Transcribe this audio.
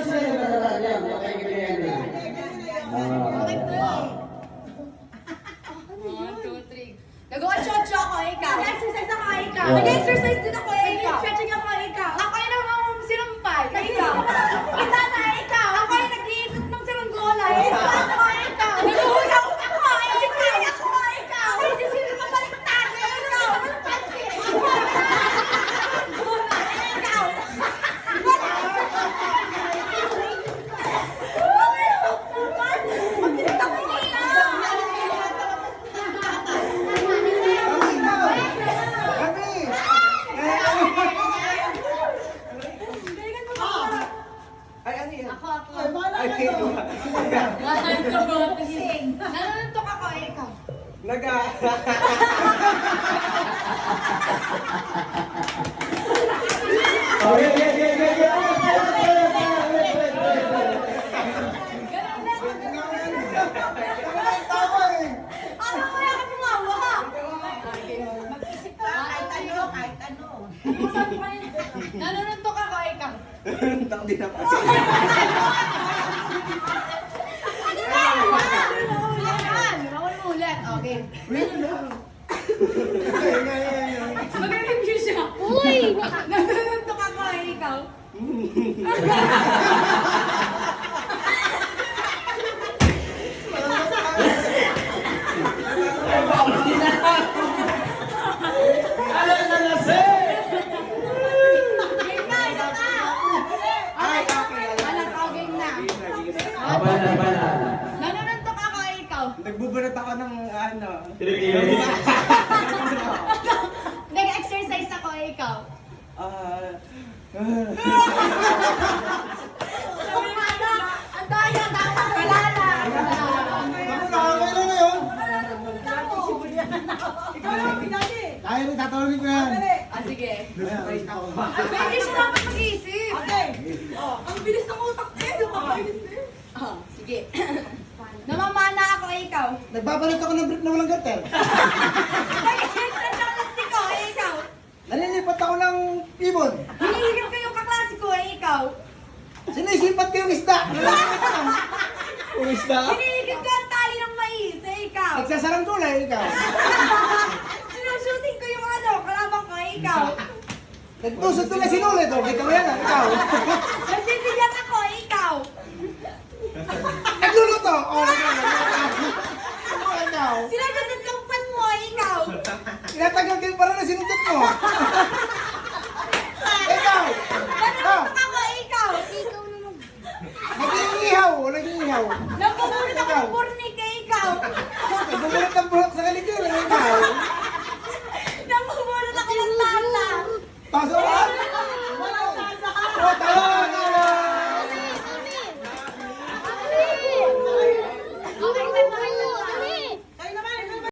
siya yan. Okay, ganyan yan. Nag-o-chocho ako, ikaw. Nag-exercise ako, ikaw. Nag-exercise din ako, ikaw. Nag-stretching ako, ikaw. Ako yung sinumpay. Ikaw. Kita na, ikaw. Ako yung nag-iikot ng saranggola. Squat ako, ikaw. Nag-uhulaw ako, Nag-spin ako, ikaw. Sino ka baliktad? Ikaw. Ikaw. Ay, ano yan? Ako. Ay, ito. Nanuntok ako, ikaw. Naga. Oh, Ano kaya ka tumawa ka? Kahit ano. Nanuntok ako, ikaw. Tak din ako. Bawal mo ulit. Okay. Mag-review siya. Uy! Nanuntok ako, ikaw. Ano na nasi? Game na, isa pa. Ay, okay. Alas, okay na. Bala. Nanuntok ako, ikaw. Nagbuburat ako ng ano. Nag-exercise ako, ikaw. Ang daya, dapat wala na. Nakakailan na yun? Ikaw lang, Daddy. Kaya rin, tatanungin ko yan. Sige. Ayan. Pwede siya dapat mag-isip. Okay. Ang bilis ng utak niya. Nakakainis eh. Sige. Namamana ako, ikaw. Nagbabalik ako ng brief na walang garter. Nag-exercise ako ng siko, ikaw. Nalilipat ako ng ibon. Hinihigit ko yung kaklase ko, ikaw. Sinisipat ko yung isda. Nalilipat ako. Kumusta? Hinihigit ko ang tali ng mais, ikaw. Nagsasarang tulay, ikaw. Sinushooting ko yung kalabang ko, ikaw. Nagtusot ko na sinulit. Kita mo yan, ikaw.